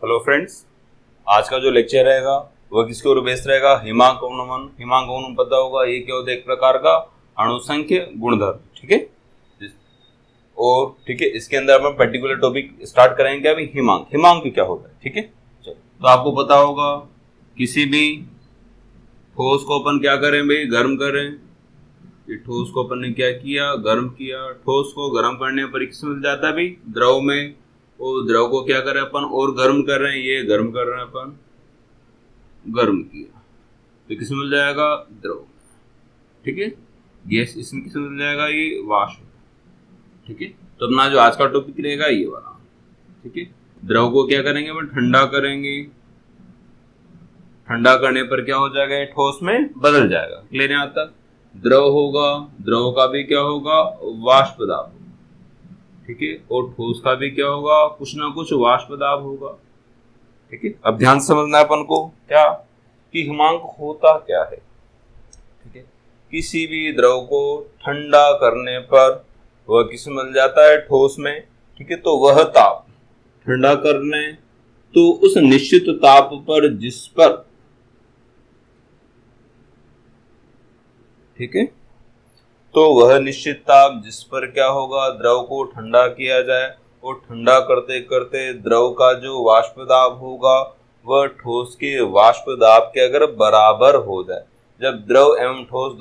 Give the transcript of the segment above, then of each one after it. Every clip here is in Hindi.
हेलो फ्रेंड्स, आज का जो लेक्चर रहेगा वह किसके ऊपर बेस्ड रहेगा? हिमांक अवनमन। हिमांक अवनमन पता होगा, ये क्या होता है? एक प्रकार का अणुसंख्य गुणधर्म। ठीक है, और ठीक है, इसके अंदर अपन पर्टिकुलर टॉपिक स्टार्ट करेंगे क्या? अभी हिमांक। हिमांक क्या होता है? ठीक है, चलो। तो आपको पता होगा, किसी भी ठोस को अपन क्या करें भाई? गर्म करें। ये ठोस को अपन ने क्या किया? गर्म किया। ठोस को गर्म करने पर किसमें मिल जाता है भाई? द्रव में। और द्रव को क्या करें अपन? और गर्म कर रहे हैं, ये गर्म कर रहे हैं अपन, गर्म किया तो किसमें मिल जाएगा? द्रव। ठीक है, गैस इसमें किसमें मिल जाएगा? ये वाष्प। ठीक है, तो अपना जो आज का टॉपिक रहेगा ये वाला। ठीक है, द्रव को क्या करेंगे अपन? ठंडा करेंगे। ठंडा करने पर क्या हो जाएगा? ठोस में बदल जाएगा। क्लियर यहाँ तक? द्रव होगा, द्रव का भी क्या होगा? वाष्प दाब। ठीक है, और ठोस का भी क्या होगा? कुछ ना कुछ वाष्प दाब होगा। ठीक है, अब ध्यान समझना है अपन को क्या कि हिमांक होता क्या है। ठीक है, किसी भी द्रव को ठंडा करने पर वह किस में मिल जाता है? ठोस में। ठीक है, तो वह ताप ठंडा करने तो उस निश्चित ताप पर जिस पर, ठीक है, तो वह निश्चित ताप जिस पर क्या होगा? द्रव को ठंडा किया जाए, और ठंडा करते करते द्रव का जो वाष्प दाब होगा वह ठोस के वाष्प दाब के अगर बराबर हो जाए, जब द्रव एवं ठोस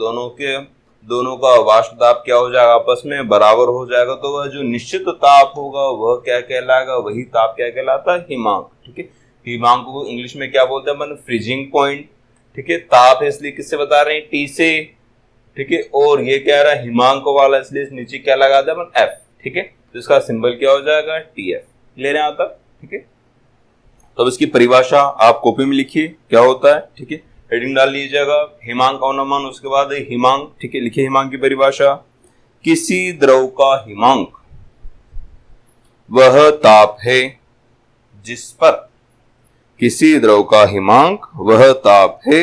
दोनों का वाष्प दाब क्या हो जाएगा? आपस में बराबर हो जाएगा, तो वह जो निश्चित ताप होगा वह क्या कहलाएगा? वही ताप क्या कहलाता है? हिमांक। ठीक है, हिमांक को इंग्लिश में क्या बोलते हैं अपन? Freezing point. ठीक है, ताप है इसलिए किससे बता रहे हैं? टी से। ठीक है, और ये क्या रहा? हिमांक वाला, इसलिए नीचे क्या लगा दे अपन? एफ। ठीक है, तो इसका सिंबल क्या हो जाएगा? T F. ले रहे हैं यहाँ तक? ठीक है, तो अब इसकी परिभाषा आप कॉपी में लिखिए क्या होता है। ठीक है, हेडिंग डाल लीजिएगा हिमांक अवनमन, उसके बाद हिमांक। ठीक है, लिखिए हिमांक की परिभाषा। किसी द्रव का हिमांक वह ताप है जिस पर, किसी द्रव का हिमांक वह ताप है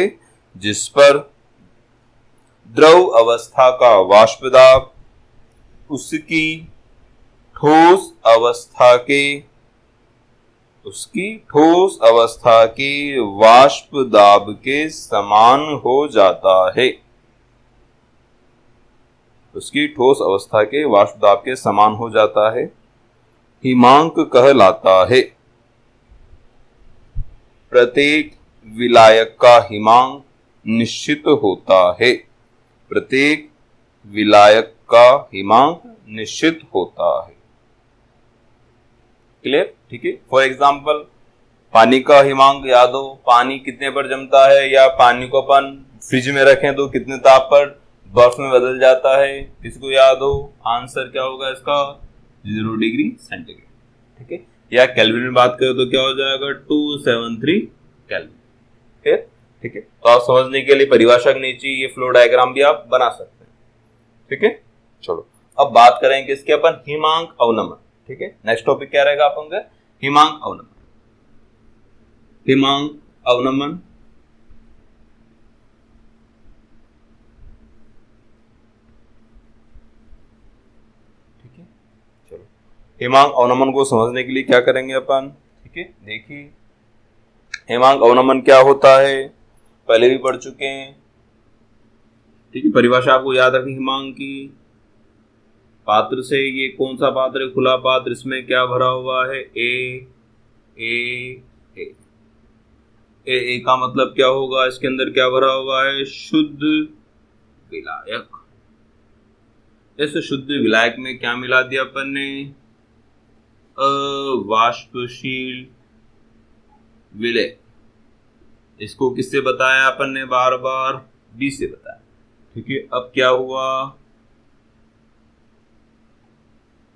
जिस पर द्रव अवस्था का वाष्प दाब उसकी ठोस अवस्था के वाष्प दाब के समान हो जाता है। उसकी ठोस अवस्था के वाष्प दाब के समान हो जाता है, हिमांक कहलाता है। प्रत्येक विलायक का हिमांक निश्चित होता है। प्रत्येक विलायक का हिमांक निश्चित होता है। क्लियर? ठीक है, फॉर एग्जाम्पल पानी का हिमांक याद हो, पानी कितने पर जमता है, या पानी को अपन फ्रिज में रखें तो कितने ताप पर बर्फ में बदल जाता है? किसको याद हो? आंसर क्या होगा इसका? 0 डिग्री सेंटीग्रेड। ठीक है, या केल्विन में बात करें तो क्या हो जाएगा? 273 केल्विन। ठीक है, तो आप समझने के लिए परिभाषा के नीचे ये फ्लो डायग्राम भी आप बना सकते हैं। ठीक है, चलो अब बात करेंगे इसके अपन हिमांक अवनमन। ठीक है, नेक्स्ट टॉपिक क्या रहेगा अपन का? हिमांक अवनमन। हिमांक अवनमन, ठीक है, चलो हिमांक अवनमन को समझने के लिए क्या करेंगे अपन? ठीक है, देखिए हिमांक अवनमन क्या होता है पहले भी पढ़ चुके हैं। ठीक है, परिभाषा आपको याद रखनी हिमांक की। पात्र से, ये कौन सा पात्र है? खुला पात्र, इसमें क्या भरा हुआ है? ए ए ए ए का मतलब क्या होगा? इसके अंदर क्या भरा हुआ है? शुद्ध विलायक। इस शुद्ध विलायक में क्या मिला दिया अपन ने? अवाष्पशील विलय। इसको किससे बताया अपन ने? बार बार बी से बताया। ठीक है, अब क्या हुआ?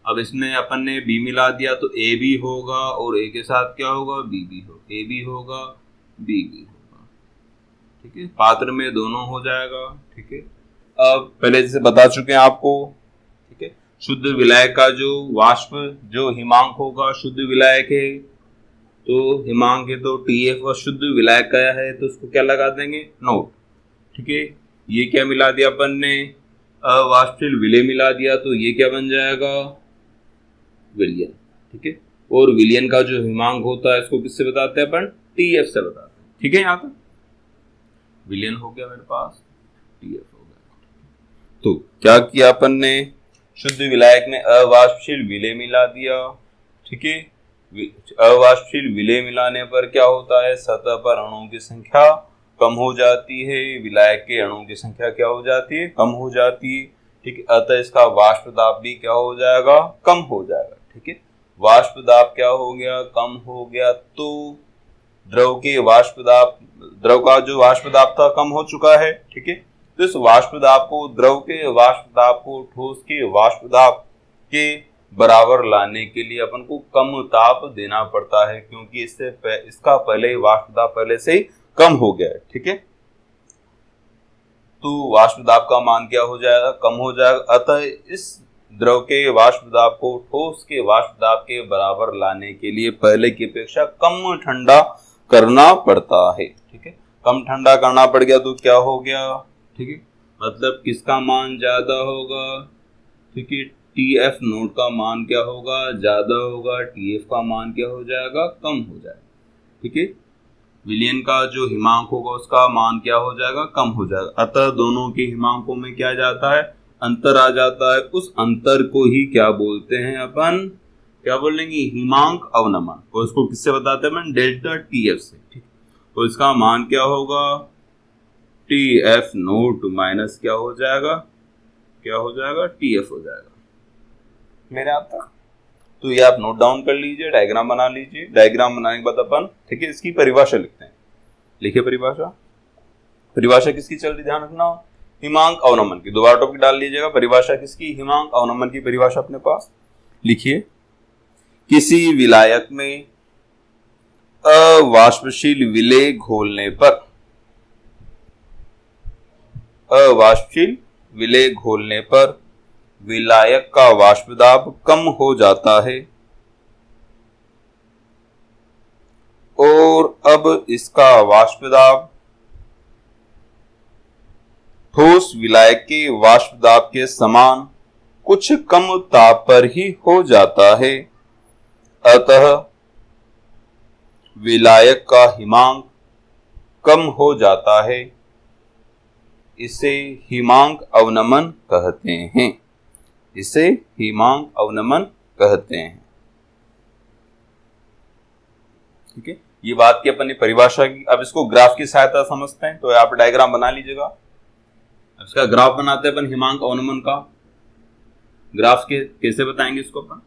अब इसमें अपन ने बी मिला दिया तो ए भी होगा, और ए के साथ क्या होगा? बी भी होगा। ए भी होगा, बी भी होगा। ठीक है, पात्र में दोनों हो जाएगा। ठीक है, अब पहले जैसे बता चुके हैं आपको। ठीक है, शुद्ध विलायक का जो वाष्प जो हिमांक होगा, शुद्ध विलायक है तो हिमांक है तो TF, और शुद्ध विलायक का है तो उसको क्या लगा देंगे? नोट। ठीक है, ये क्या मिला दिया अपन ने? अवाष्पशील विलय मिला दिया, तो ये क्या बन जाएगा? विलयन। ठीक है, और विलयन का जो हिमांक होता है इसको किससे बताते हैं अपन, TF से बताते हैं। ठीक है, यहां तक विलयन हो गया मेरे पास, TF हो गया। तो क्या किया अपन ने, शुद्ध विलायक में अवाष्पशील विलय मिला दिया। ठीक है, अवाष्पशील विलय मिलाने पर क्या होता है, सतह पर अणुओं की संख्या कम हो जाती है, विलायक के अणुओं की संख्या क्या हो जाती है, कम हो जाती है। ठीक है, अतः इसका वाष्प दाब भी क्या हो जाएगा, कम हो जाएगा। ठीक है, वाष्प दाब क्या हो गया, कम हो गया। तो द्रव के वाष्प दाब, द्रव का जो वाष्प दाब था कम हो चुका है। ठीक है, तो इस वाष्प दाब को, द्रव के वाष्प दाब को ठोस के वाष्प दाब के बराबर लाने के लिए अपन को कम ताप देना पड़ता है, क्योंकि इसका पहले ही वाष्प दाब पहले से ही कम हो गया है। ठीक है, तो वाष्प दाब का मान क्या हो जाएगा, कम हो जाएगा। अतः इस द्रव के वाष्प दाब को ठोस के वाष्प दाब के बराबर लाने के लिए पहले की अपेक्षा कम ठंडा करना पड़ता है। ठीक है, कम ठंडा करना पड़ गया तो क्या हो गया, ठीक है, मतलब किसका मान ज्यादा होगा, ठीक है, TF नोट का मान क्या होगा, ज्यादा होगा, TF का मान क्या हो जाएगा, कम हो जाएगा। ठीक है, विलयन का जो हिमांक होगा उसका मान क्या हो जाएगा, कम हो जाएगा। अतः दोनों के हिमांकों में क्या जाता है, अंतर आ जाता है। उस अंतर को ही क्या बोलते हैं अपन, क्या बोलेंगे, हिमांक अवनमन। और उसको किससे बताते हैं अपन, डेल्टा TF से। ठीक, तो इसका मान क्या होगा, TF नोट माइनस क्या हो जाएगा, क्या हो जाएगा, TF हो जाएगा मेरे आप तक। तो ये आप नोट डाउन कर लीजिए, डायग्राम बना लीजिए। डायग्राम बनाने के बाद अपन, ठीक है, इसकी परिभाषा लिखते हैं। लिखिए परिभाषा, परिभाषा किसकी चल रही, ध्यान रखना, हिमांक अवनमन की। दोबारा टॉपिक डाल लीजिएगा, परिभाषा किसकी, हिमांक अवनमन की परिभाषा अपने पास लिखिए। किसी विलायक में अवाष्पशील विलय घोलने पर, अवाष्पशील विलय घोलने पर विलायक का वाष्प दाब कम हो जाता है और अब इसका वाष्प दाब ठोस विलायक के वाष्प दाब के समान कुछ कम ताप पर ही हो जाता है। अतः विलायक का हिमांक कम हो जाता है, इसे हिमांक अवनमन कहते हैं, इसे हिमांक अवनमन कहते हैं। ठीक है, ये बात की अपन ने परिभाषा की। अब इसको ग्राफ की सहायता समझते हैं, तो आप डायग्राम बना लीजिएगा। इसका ग्राफ बनाते हैं अपन हिमांक अवनमन का। ग्राफ के कैसे बताएंगे इसको अपन,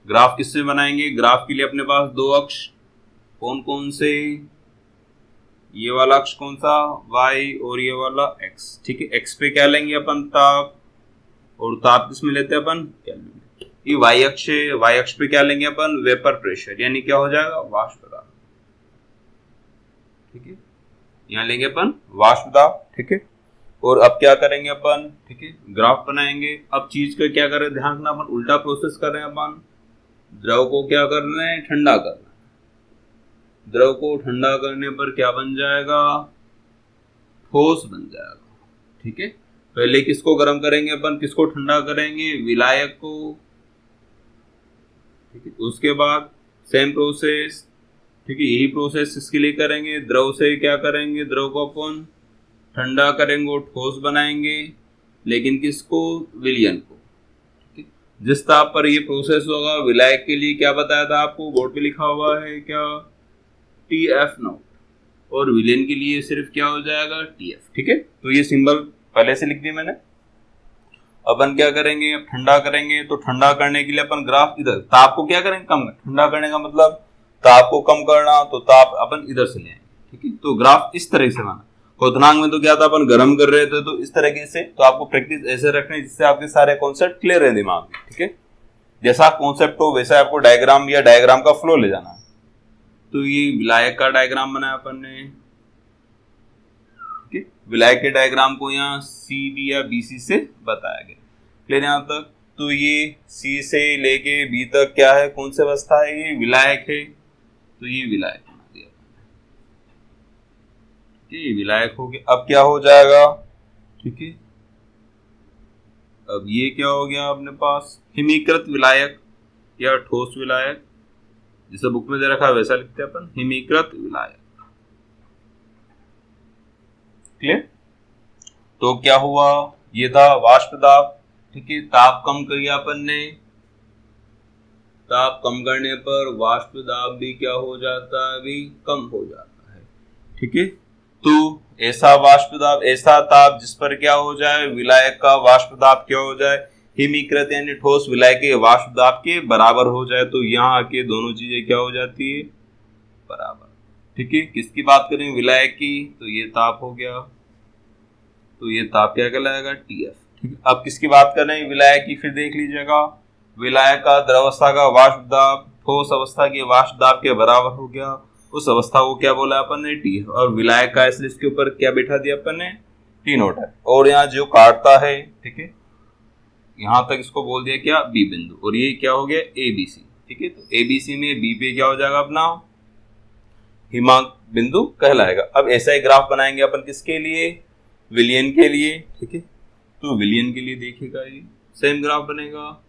ग्राफ किससे बनाएंगे, ग्राफ के लिए अपने पास दो अक्ष, कौन कौन से, ये वाला अक्ष कौन सा, y, और ये वाला x। ठीक है, x पे क्या लेंगे अपन, ताप, और ताप किस में लेते हैं अपन, केल्विन। ये y अक्ष है, y अक्ष पे क्या लेंगे अपन, वेपर प्रेशर, यानी क्या हो जाएगा, वाष्प दाब। ठीक है, यहाँ लेंगे अपन वाष्प दाब। ठीक है, और अब क्या करेंगे अपन, ठीक है, ग्राफ बनाएंगे। अब चीज का क्या करें, ध्यान रखना, अपन उल्टा प्रोसेस कर रहे हैं। अपन द्रव को क्या कर रहे हैं, ठंडा करना है। द्रव को ठंडा करने पर क्या बन जाएगा, ठोस बन जाएगा। ठीक है, पहले किसको गर्म करेंगे अपन, किसको ठंडा करेंगे, विलायक को। ठीक है, उसके बाद सेम प्रोसेस, ठीक है, यही प्रोसेस इसके लिए करेंगे। द्रव से क्या करेंगे, द्रव को अपन ठंडा करेंगे, ठोस बनाएंगे, लेकिन किसको, विलयन को। जिस ताप पर ये प्रोसेस होगा, विलायक के लिए क्या बताया था आपको, बोर्ड पे लिखा हुआ है क्या, TF नोट, और विलयन के लिए सिर्फ क्या हो जाएगा, TF। ठीक है, तो ये सिंबल पहले से लिख दिया मैंने। अपन क्या करेंगे, अब ठंडा करेंगे, तो ठंडा करने के लिए अपन ग्राफ इधर, ताप को क्या करेंगे, कम, ठंडा करने का मतलब ताप को कम करना, तो ताप अपन इधर से ले आएंगे। ठीक है, तो ग्राफ इस तरह से बना। क्वथनांक में तो क्या था, अपन गर्म कर रहे थे, तो इस तरीके से। तो आपको प्रैक्टिस ऐसे रखनी है जिससे आपके सारे कॉन्सेप्ट क्लियर है दिमाग में। ठीक है, जैसा कॉन्सेप्ट हो वैसा आपको डायग्राम या डायग्राम का फ्लो ले जाना है। तो ये विलायक का डायग्राम बनाया अपन ने। विलायक के डायग्राम को यहाँ CB या BC से बताया गया। क्लियर यहाँ तक। तो ये सी से लेके बी तक क्या है, कौन सी अवस्था है, ये विलायक है, तो ये विलायक बना दिया, ये विलायक हो गया। अब क्या हो जाएगा, ठीक है, अब ये क्या हो गया अपने पास, हिमीकृत विलायक या ठोस विलायक, जैसे बुक में दे रखा है वैसा लिखते हैं अपन, हिमीकृत विलायक। क्लियर? तो क्या हुआ, ये था वाष्प दाब, ठीक है, ताप कम किया अपन ने, ताप कम करने पर वाष्प दाब भी क्या हो जाता है, भी कम हो जाता है, ठीक है। तो ऐसा वाष्प दाब, ऐसा ताप जिस पर क्या हो जाए, विलायक का वाष्प दाब क्या हो जाए, हिमीकृत यानी ठोस विलायक के वाष्प दाब के बराबर हो जाए, तो यहाँ आके दोनों चीजें क्या हो जाती है, बराबर, ठीक है। किसकी बात करें, विलायक की, तो ये ताप हो गया, तो ये ताप क्या कहलाएगा, TF, ठीक है। अब किसकी बात कर रहे हैं, विलायक की, फिर देख लीजिएगा, विलायक का द्रवावस्था का वाष्प दाब ठोस अवस्था के वाष्प दाब के बराबर हो गया, उस अवस्था को क्या बोला अपन ने, T, और विलायक का इसलिए इसके ऊपर क्या बैठा दिया अपन ने, T नोट है, और यहाँ जो काटता है, ठीक है, यहां तक इसको बोल दिया क्या, B बिंदु, और ये क्या हो गया, ABC, ठीक है। तो ABC में B पे क्या हो जाएगा अपना, हिमांक बिंदु कहलाएगा। अब ऐसा ही ग्राफ बनाएंगे अपन किसके लिए, विलियन के लिए, ठीक है। तो विलियन के लिए देखिएगा, ये सेम ग्राफ बनेगा,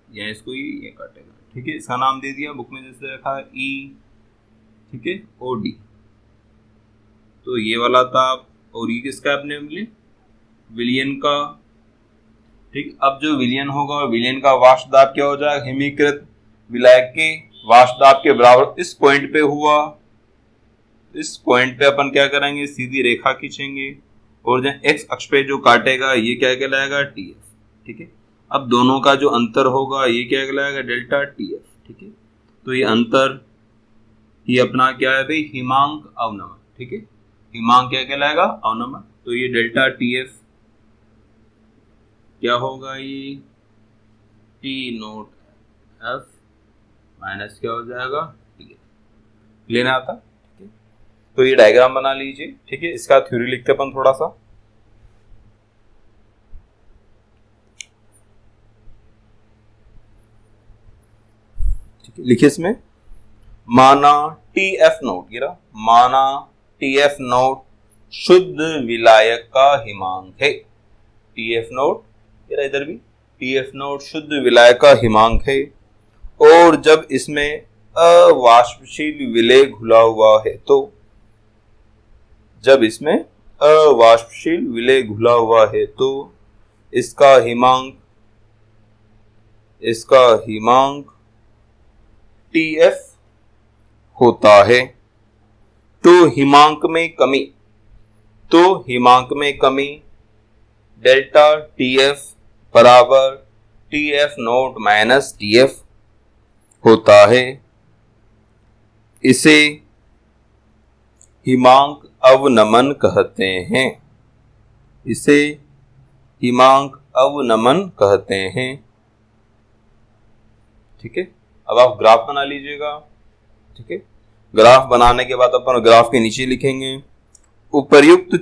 या इसको ये काटेगा, ठीक है। इसका नाम दे दिया बुक में जैसे रखा है E, ठीक है, OD, तो ये वाला ताप, और ये किसका अपने मिले, विलियन का, ठीक। अब जो विलियन होगा, विलियन का वाष्प दाब क्या हो जाएगा, हिमीकृत विलायक के वाष्प दाब के बराबर इस पॉइंट पे हुआ, इस पॉइंट पे अपन क्या करेंगे, सीधी रेखा खींचेंगे, और जहाँ एक्स अक्ष पे जो काटेगा ये क्या कहलाएगा, TF, ठीक है। अब दोनों का जो अंतर होगा ये क्या कहलाएगा, डेल्टा TF, ठीक है। तो ये अंतर, ये अपना क्या है भाई, हिमांक अवनमन, ठीक है, हिमांक क्या कहलाएगा, अवनमन, तो ये डेल्टा TF क्या होगा, ये T नोट F माइनस क्या हो जाएगा, TF, लेना आता, ठीक है। तो ये डायग्राम बना लीजिए, ठीक है, इसका थ्योरी लिखते अपन थोड़ा सा, ठीक है। लिखिए इसमें, माना TF नोट, गिरा, माना TF नोट शुद्ध विलायक का हिमांक है, TF नोट, गिरा इधर भी, TF नोट शुद्ध विलायक का हिमांक है, और जब इसमें अवाष्पशील विलेय घुला हुआ है, तो जब इसमें अवाष्पशील विलेय घुला हुआ है तो इसका हिमांक TF होता है। तो हिमांक में कमी डेल्टा TF बराबर TF नोट माइनस TF होता है। इसे हिमांक अवनमन कहते हैं, इसे हिमांक अवनमन कहते हैं, ठीक है। अब आप ग्राफ बना लीजिएगा, ठीक है। ग्राफ बनाने के बाद अपन ग्राफ के नीचे लिखेंगे, उपर्युक्त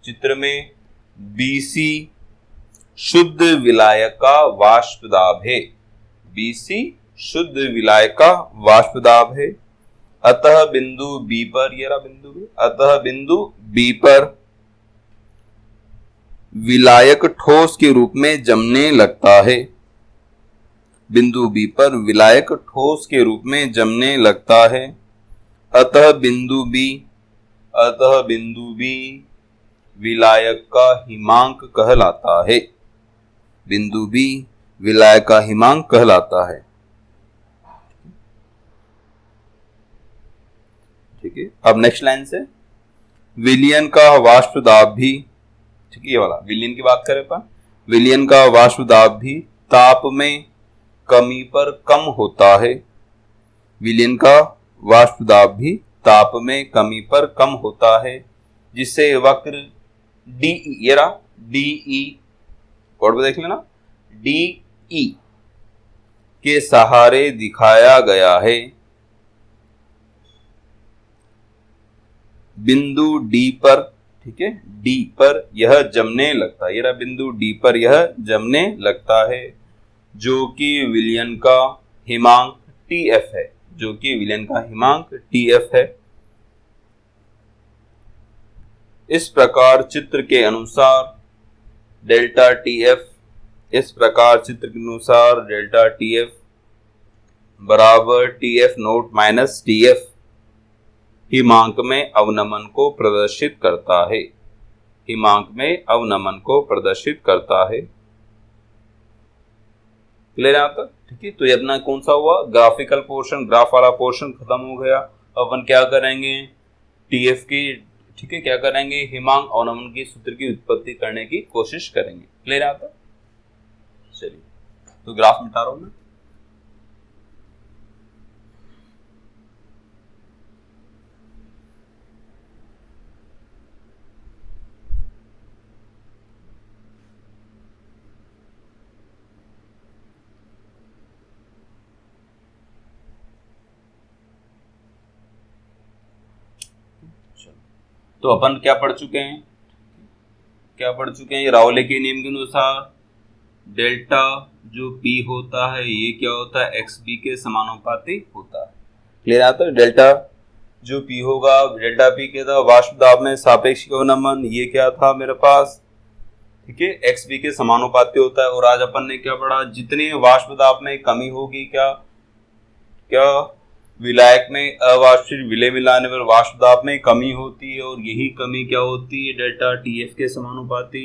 चित्र में BC शुद्ध विलायक का वाष्प दाब है, BC शुद्ध विलायक का वाष्प दाब है। अतः बिंदु B पर, ये रहा बिंदु B, अतः बिंदु B पर विलायक ठोस के रूप में जमने लगता है, बिंदु B पर विलायक ठोस के रूप में जमने लगता है। अतः बिंदु B विलायक का हिमांक कहलाता है, बिंदु B विलायक का हिमांक कहलाता है, ठीक है। अब नेक्स्ट लाइन से, विलियन का वाष्प दाब भी, ठीक है, ये वाला विलियन की बात करें अपन, विलियन का वाष्प दाब भी ताप में कमी पर कम होता है, विलियन का वाष्प दाब भी ताप में कमी पर कम होता है, जिसे वक्र DE, ये रहा DE, कोड पे देख लेना, DE के सहारे दिखाया गया है। बिंदु D पर, ठीक है, डी पर यह जमने लगता है, ये रहा बिंदु डी पर यह जमने लगता है, जो कि विलयन का हिमांक टी एफ है, जो कि विलयन का हिमांक टी एफ है। इस प्रकार चित्र के अनुसार डेल्टा टी एफ, इस प्रकार चित्र के अनुसार डेल्टा टी एफ बराबर T F nought minus T F हिमांक में अवनमन को प्रदर्शित करता है, हिमांक में अवनमन को प्रदर्शित करता है। क्लियर है आपका? ठीक है, तो ये अपना कौन सा हुआ, ग्राफिकल पोर्शन, ग्राफ वाला पोर्शन खत्म हो गया। अपन क्या करेंगे, टीएफ की, ठीक है, क्या करेंगे, हिमांक अवनमन की सूत्र की उत्पत्ति करने की कोशिश करेंगे। क्लियर है आपका? चलिए, तो ग्राफ मिटा रहा हूं मैं। तो अपन क्या पढ़ चुके हैं, क्या पढ़ चुके हैं, रावले के नियम के अनुसार डेल्टा जो पी होता है ये क्या होता है, एक्स बी के समानुपाती होता है। क्लियर आता है? डेल्टा जो पी होगा, डेल्टा पी क्या था, वाष्प दाब में सापेक्षिक अवनमन, ये क्या था मेरे पास, ठीक है, एक्स बी के समानुपाती होता है। और आज अपन ने क्या पढ़ा, जितने वाष्प दाब में कमी होगी, क्या क्या विलायक में अवाष्पित विलय मिलाने पर वाष्प दाब में कमी होती है, और यही कमी क्या होती है, डेल्टा टीएफ के समानुपाती।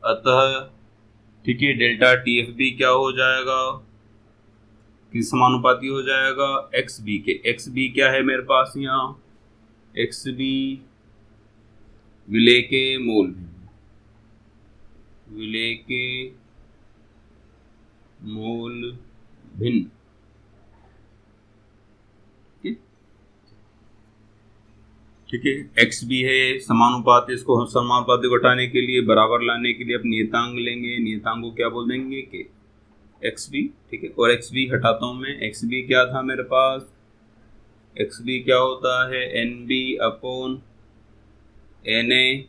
अतः ठीक है, डेल्टा टीएफ भी क्या हो जाएगा, किस समानुपाती हो जाएगा, एक्स बी के। एक्स बी क्या है मेरे पास यहाँ, एक्स बी विलय के मूल भिन्न, विलय के मूल भिन्न। ठीक है, एक्स भी है समानुपात, इसको समानुपाती को घटाने के लिए, बराबर लाने के लिए अब नियतांक लेंगे, नियतांक को क्या बोल देंगे कि एक्स बी। ठीक है, और एक्स बी हटाता हूं मैं, एक्स बी क्या था मेरे पास, एक्स बी क्या होता है, N B upon N A,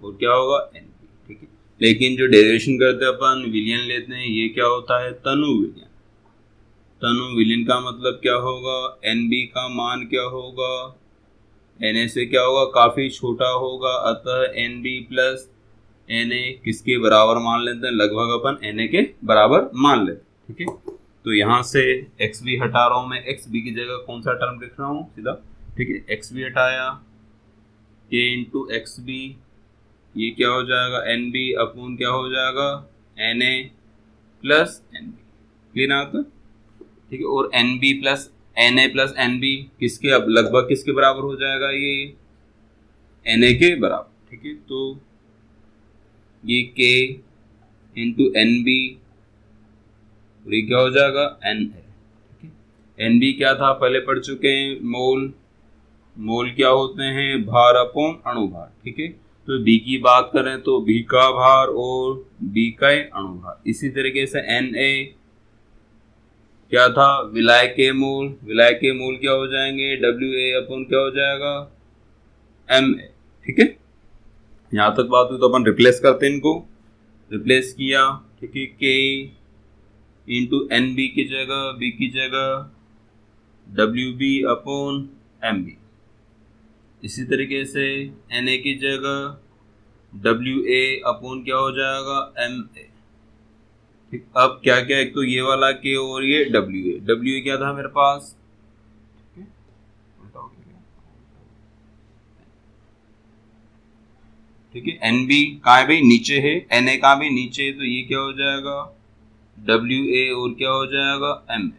और क्या होगा एन बी। ठीक है, लेकिन जो डेरिवेशन करते हैं अपन, विलयन लेते हैं, ये क्या होता है, तनु विलयन। तनु विलयन का मतलब क्या होगा, एन बी का मान क्या होगा, एन ए से क्या होगा, काफी छोटा होगा, अतः N B plus N A किसके बराबर मान लेते हैं, लगभग अपन एन ए के बराबर मान लेते हैं। ठीक है, तो यहाँ से एक्स बी हटा रहा हूं मैं, एक्स बी की जगह कौन सा टर्म लिख रहा हूँ सीधा। ठीक है, एक्स बी हटाया, के इंटू एक्स बी, ये क्या हो जाएगा, एन बी अपॉन क्या हो जाएगा, N A plus N B. Clear आता? ठीक है, और N B plus N A plus N B किसके, अब लगभग किसके बराबर हो जाएगा, ये एन ए के बराबर। ठीक है, तो ये के इंटू एन बी, ये क्या हो जाएगा, एन ए। ठीक है, एन बी क्या था पहले पढ़ चुके हैं, मोल। मोल क्या होते हैं, भार अपॉन अणुभार। ठीक है, तो बी की बात करें तो बी का भार और बी का अणुभार। इसी तरीके से एन ए क्या था, विलाय के मूल। विलाय के मूल क्या हो जाएंगे, डब्ल्यू ए अपॉन क्या हो जाएगा, एम ए। ठीक है, यहां तक बात हुई, तो अपन रिप्लेस करते हैं, इनको रिप्लेस किया। ठीक है, के इंटू एन बी की जगह, बी की जगह W B upon M B. इसी तरीके से एन ए की जगह डब्ल्यू ए अपॉन क्या हो जाएगा, एम ए। ठीक, अब क्या क्या, एक तो ये वाला के और ये डब्ल्यू ए। डब्ल्यू ए क्या था मेरे पास, ठीक है, एन बी कहाँ है भाई, नीचे है, एन ए कहाँ भी नीचे है, तो ये क्या हो जाएगा, डब्ल्यू ए और क्या हो जाएगा, एम ए।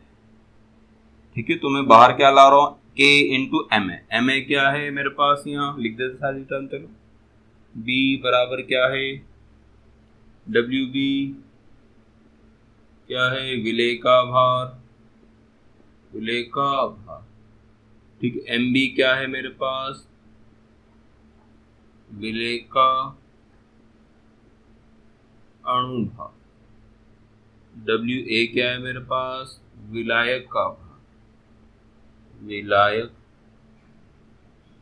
ठीक है, तो मैं बाहर क्या ला रहा हूँ, K into M A. M A क्या है मेरे पास, यहाँ लिख देते सारी टर्म, चलो बी बराबर क्या है, डब्ल्यू बी क्या है, विलय का भार, विलय का भार। ठीक है, एम बी क्या है मेरे पास, विलय का अणुभार। डब्ल्यू ए क्या है मेरे पास, विलायक का भार, विलायक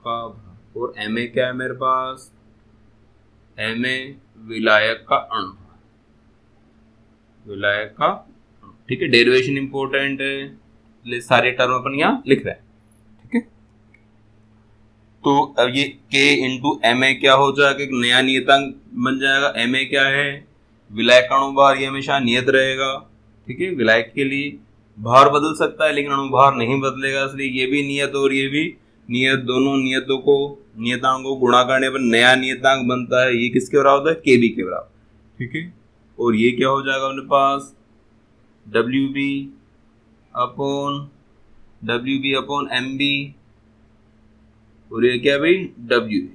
का भार। और Ma क्या है मेरे पास, Ma विलायक का अणु, विलायक का, ठीक है। डेरिवेशन इंपॉर्टेंट है, इसलिए सारे टर्म अपन यहाँ लिख रहे हैं, ठीक है। तो अब ये K इंटू Ma क्या हो जाएगा, एक नया नियतांक बन जाएगा। Ma क्या है, विलायक अणुभार, ये हमेशा नियत रहेगा, ठीक है। विलायक के लिए भार बदल सकता है लेकिन अणुभार नहीं बदलेगा, इसलिए ये भी नियत और ये भी नियत, दोनों नियतों को, नियतांक को गुणा करने पर नया नियतांक बनता है। ये किसके बराबर होता है, Kb के बराबर, ठीक है। और ये क्या हो जाएगा अपने पास, WB अपॉन MB, और ये क्या भाई, WA।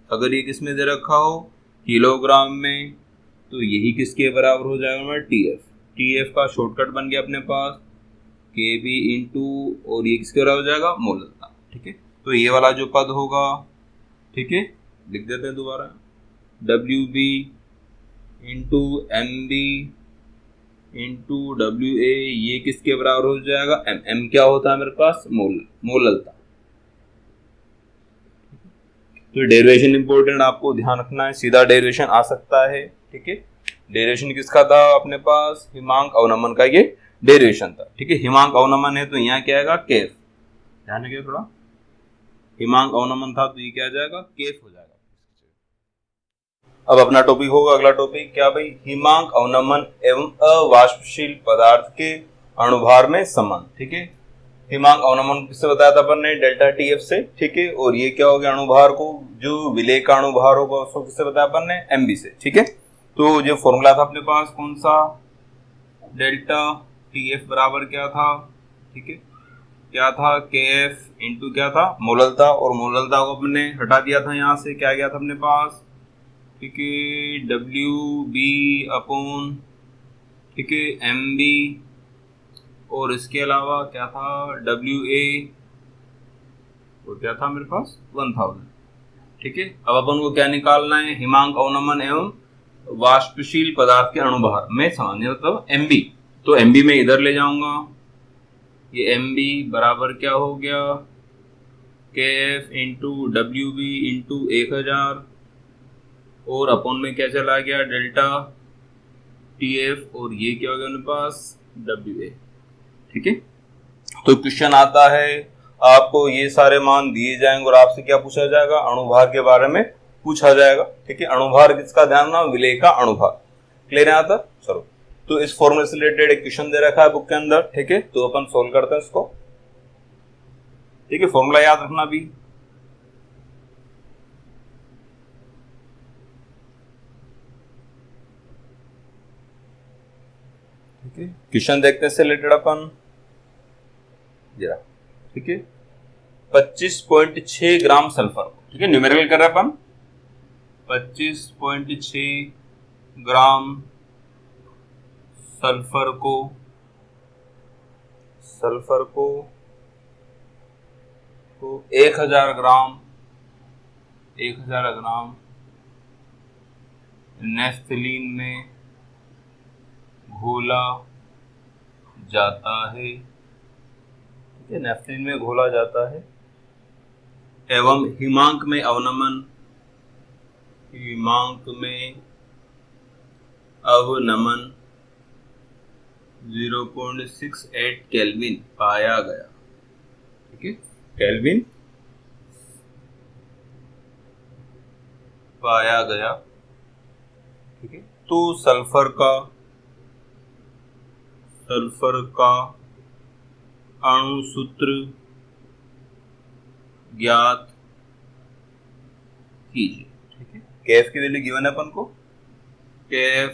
अगर ये किस में दे रखा हो, किलोग्राम में, तो यही किसके बराबर हो जाएगा हमारा, TF का शॉर्टकट बन गया अपने पास, Kb इंटू, और ये किसके बराबर हो जाएगा, मोलता, ठीक है। तो ये वाला जो पद होगा, ठीक है, लिख देते हैं दोबारा, WB into MB into WA, ये किसके बराबर हो जाएगा, M क्या होता है मेरे पास, मोललता। तो डेरिवेशन इंपॉर्टेंट, आपको ध्यान रखना है, सीधा डेरिवेशन आ सकता है, ठीक है। डेरिवेशन किसका था अपने पास, हिमांक अवनमन का ये डेरिवेशन था, ठीक है। हिमांक अवनमन है तो यहाँ क्या आएगा, केफ, ध्यान रखिए थोड़ा, हिमांक अवनमन था तो ये क्या आ जाएगा, केफ हो जाएगा। अब अपना टॉपिक होगा, अगला टॉपिक क्या भाई, हिमांक अवनमन एवं अवाष्पशील पदार्थ के अणुभार में संबंध, ठीक है। हिमांक अवनमन किससे बताया था अपन ने, डेल्टा TF से, ठीक है। और ये क्या हो गया, अणुभार को, जो विलेय का अणुभार होगा उसको किससे बताया अपन ने, MB से, ठीक है। तो जो फॉर्मूला था अपने पास कौन सा, डेल्टा TF बराबर क्या था, ठीक है, क्या था, KF इंटू क्या था, मोललता, और मोललता को अपने हटा दिया था यहाँ से, क्या गया था अपने पास, ठीक है, WB अपॉन, ठीक है, MB, और इसके अलावा क्या था, WA, और क्या था मेरे पास 1000, ठीक है। अब अपन को क्या निकालना है, हिमांक अवनमन एवं वाष्पशील पदार्थ के अणुभार में संबंध, मतलब MB। तो MB में इधर ले जाऊंगा, ये MB बराबर क्या हो गया, KF इंटू WB इंटू 1000, और अपन में क्या चला गया, डेल्टा TF, और ये क्या हो गया मेरे पास, WA, ठीक है। तो क्वेश्चन आता है, आपको ये सारे मान दिए जाएंगे और आपसे क्या पूछा जाएगा, अणुभार के बारे में पूछा जाएगा, ठीक है। अणुभार किसका, ध्यान ना, विलेय का अणुभार, क्लियर है यहाँ तक, चलो। तो इस फॉर्मूले से रिलेटेड एक क्वेश्चन दे रखा है बुक के अंदर, ठीक है, तो अपन सोल्व करते हैं इसको, ठीक है। फॉर्मूला याद रखना भी, ठीक है। क्वेश्चन देखते हैं इससे रिलेटेड अपन जरा, ठीक है। 25.6 ग्राम सल्फर, ठीक है, न्यूमेरिकल कर रहे हैं अपन, 25.6 ग्राम सल्फर को 1000 ग्राम नेफ्थलीन में घोला जाता है, ठीक है, नेफ्थलीन में घोला जाता है, एवं हिमांक में अवनमन 0.68 केल्विन पाया गया, ठीक है, केल्विन पाया गया, ठीक है। तो सल्फर का अणु सूत्र ज्ञात कीजिए, ठीक है। केएफ की वैल्यू गिवन है अपन को, केएफ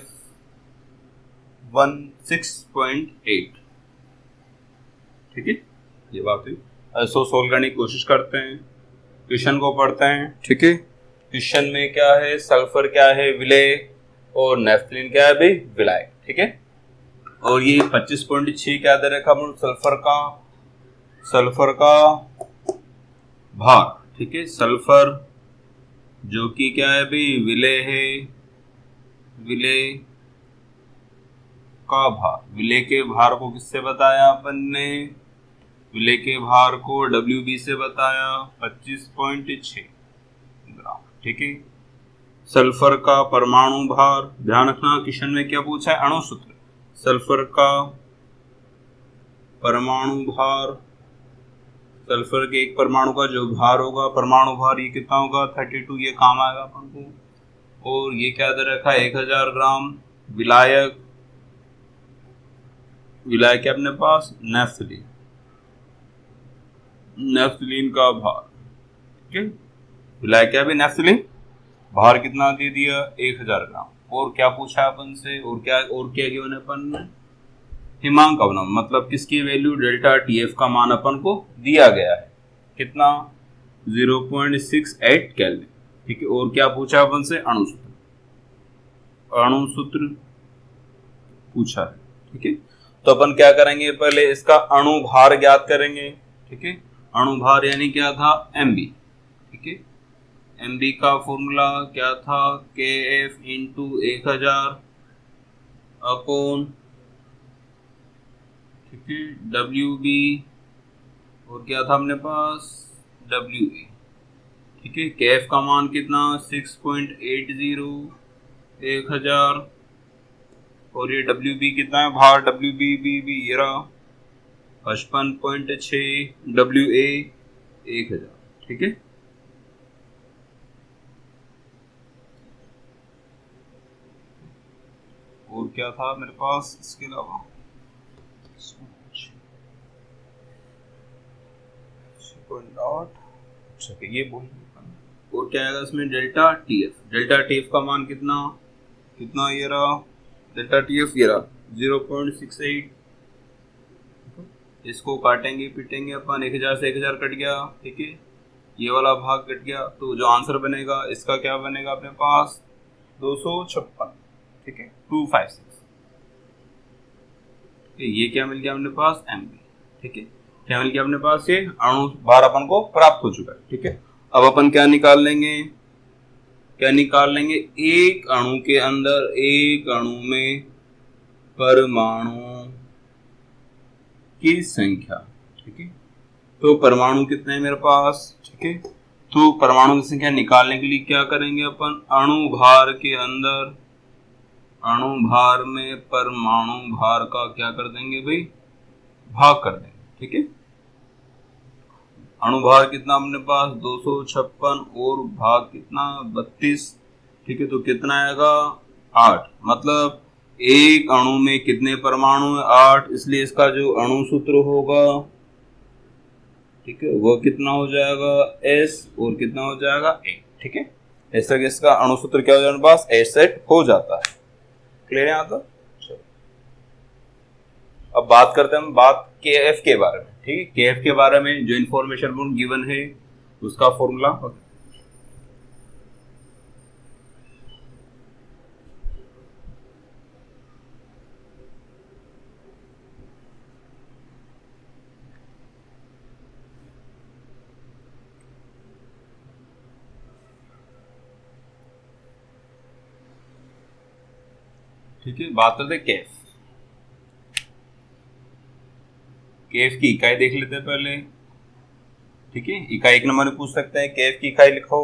16.8, ठीक है, ये बात हुई। सो सोल्व करने की कोशिश करते हैं, क्वेश्चन को पढ़ते हैं, ठीक है। क्वेश्चन में क्या है, सल्फर क्या है, विलेय, और नेफ्थलीन क्या है भाई, विलायक, ठीक है। और ये 25.6 क्या दे रखा सल्फर का भार, ठीक है। सल्फर जो कि क्या है भाई, विलेय है, विलेय का भार, विलेय के भार को किससे बताया अपन ने, विलेय के भार को WB से बताया 25.6, ठीक है। सल्फर का परमाणु भार, ध्यान रखना क्वेश्चन में क्या पूछा है, अणु सूत्र। सल्फर का परमाणु भार, सल्फर के एक परमाणु का जो भार होगा, परमाणु भार ये कितना होगा 32, ये काम आएगा अपन को। और ये क्या दे रखा है 1000 ग्राम। विलायक, विलायक है अपने पास नेफ्थलीन, नेफ्थलीन का भार, ठीक है। विलायक क्या भी नेफ्थलीन, भार कितना दे दिया 1000 ग्राम। और क्या पूछा अपन से, और क्या गिवन है अपन ने, हिमांक अवनम, मतलब किसकी वैल्यू, डेल्टा टीएफ का मान अपन को दिया गया है कितना 0.68 केल्विन, ठीक है। और क्या पूछा अपन से, अणु सूत्र, अणु सूत्र पूछा है, ठीक है। तो अपन क्या करेंगे, पहले इसका अणु भार ज्ञात करेंगे, ठीक है। अणु भार यानी क्या था एमबी, ठीक है। एमबी का फॉर्मूला क्या था, के एफ इंटू 1000 अपॉन, ठीक है, डब्ल्यू बी, और क्या था अपने पास डब्ल्यू ए, ठीक है। के एफ का मान कितना 6.80 1000, और ये डब्ल्यू बी कितना है भार, डब्ल्यू बी ये रहा 55.6, डब्ल्यू ए 1000, ठीक है। और क्या था मेरे पास इसके अलावा, ये बोल, और क्या आएगा इसमें डेल्टा टीएफ, डेल्टा टीएफ का मान कितना कितना ये रहा, डेल्टा टीएफ ये रहा 0.68। इसको काटेंगे पीटेंगे अपन, 1000 से 1000 कट गया, ठीक है। ये वाला भाग कट गया, तो जो आंसर बनेगा इसका क्या बनेगा अपने पास 256, ठीक है, 256। ये क्या मिल गया अपने पास एमबी, ठीक है। क्या मिल गया अपने पास, ये अणु भार अपन को प्राप्त हो चुका है, ठीक है। अब अपन क्या निकाल लेंगे, क्या निकाल लेंगे, एक अणु के अंदर, एक अणु में परमाणु की संख्या, ठीक है। तो परमाणु कितने हैं मेरे पास, ठीक है। तो परमाणु की संख्या निकालने के लिए क्या करेंगे अपन, अणु भार के अंदर, अणु भार में परमाणु भार का क्या कर देंगे भाई, भाग कर देंगे, ठीक है। अणु भार कितना अपने पास 256 और भाग कितना 32, ठीक है। तो कितना आएगा 8, मतलब एक अणु में कितने परमाणु है 8, इसलिए इसका जो अणु सूत्र होगा, ठीक है, वो कितना हो जाएगा S, और कितना हो जाएगा 8, ठीक है। ऐसा इसका अणु सूत्र क्या हो जाएगा पास 8 सेट हो जाता है। क्लियर है यहाँ तक। अब बात करते हैं हम बात KF के बारे में, ठीक है। KF के बारे में जो इन्फॉर्मेशन गिवन है उसका फॉर्मूला, ठीक है। बात करते हैं KF, KF की इकाई देख लेते हैं पहले, ठीक है। इकाई एक नंबर में पूछ सकते हैं, KF की इकाई लिखो,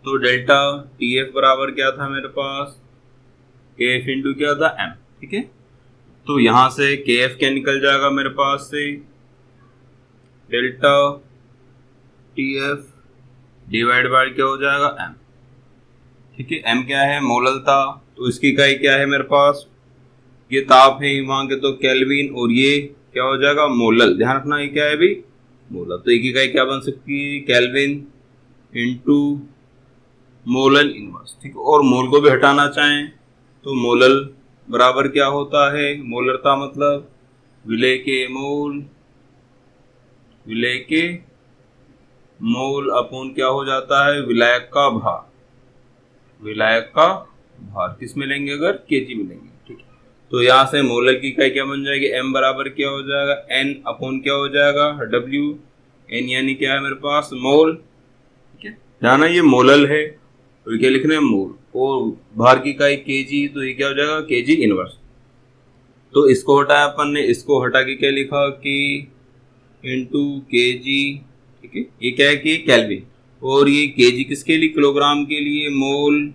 तो डेल्टा TF बराबर क्या था मेरे पास, KF इंटू क्या था M, ठीक है। तो यहां से KF क्या निकल जाएगा मेरे पास से, डेल्टा TF डिवाइड बाय क्या हो जाएगा M, ठीक है। M क्या है मोललता, तो इसकी इकाई क्या है मेरे पास, ये ताप है वहां के, तो केल्विन, और ये क्या हो जाएगा मोलल, ध्यान रखना ये क्या है भाई मोलल। तो एक इकाई क्या बन सकती है केल्विन इंटू मोलल इनवर्स, ठीक है। और मोल को भी हटाना चाहें तो मोलल बराबर क्या होता है, मोलरता मतलब विलय के मोल, विलय के मोल अपूर्ण क्या हो जाता है विलायक का भार, विलायक का भार किस में लेंगे अगर केजी में लेंगे, ठीक है। तो यहाँ से मोलर की इकाई क्या बन जाएगी, m बराबर क्या हो जाएगा n अपॉन क्या हो जाएगा w, n यानी क्या है मेरे पास मोल, ठीक है। जाना ये मोलल है तो क्या लिखना है मोल, और भार की इकाई केजी, तो ये क्या हो जाएगा केजी इनवर्स। तो इसको हटाया अपन ने, इसको हटा के क्या लिखा कि इंटू केजी, ठीक है। ये क्या है कि केल्विन, और ये केजी किसके लिए, किलोग्राम के लिए मोल,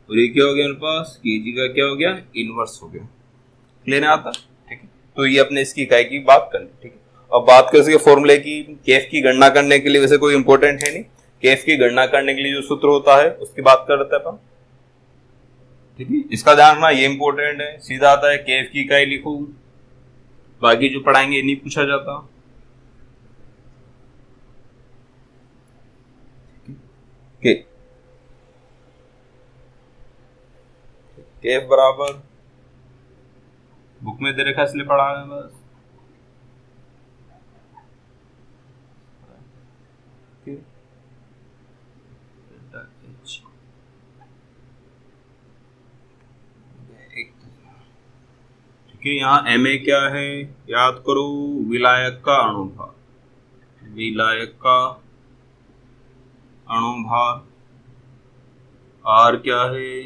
और ये क्या हो गया मेरे पास, केजी का क्या हो गया, इनवर्स हो गया। लेना आता, ठीक है। तो ये अपने इसकी इकाई की बात कर ली, ठीक है। अब बात कर सके फॉर्मूले की, केएफ की गणना करने के लिए वैसे कोई इंपॉर्टेंट है नहीं, केएफ की गणना करने के लिए जो सूत्र होता है उसकी बात कर रहे थे अपन, ठीक है। इसका ध्यान रखना, ये इंपॉर्टेंट है, सीधा आता है केएफ की इकाई लिखो, बाकी जो पढ़ाएंगे नहीं पूछा जाता। केएफ बराबर, बुक में दे रखा इसलिए पढ़ा है बस, ठीक है। यहाँ एम ए क्या है, याद करो, विलायक का अणुभार, विलायक का अणुभार। आर क्या है,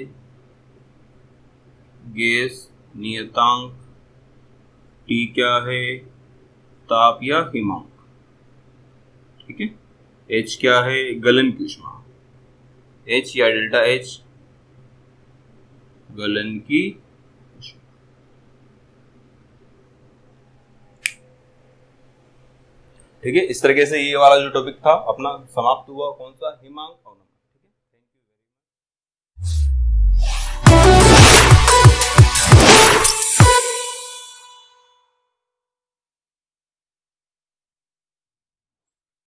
गैस नियतांक। टी क्या है, ताप या हिमांक, ठीक है। एच क्या है, गलन की ऊष्मा, एच या डेल्टा एच, गलन की ऊष्मा, ठीक है। इस तरीके से ये वाला जो टॉपिक था अपना समाप्त हुआ, कौन सा, हिमांक और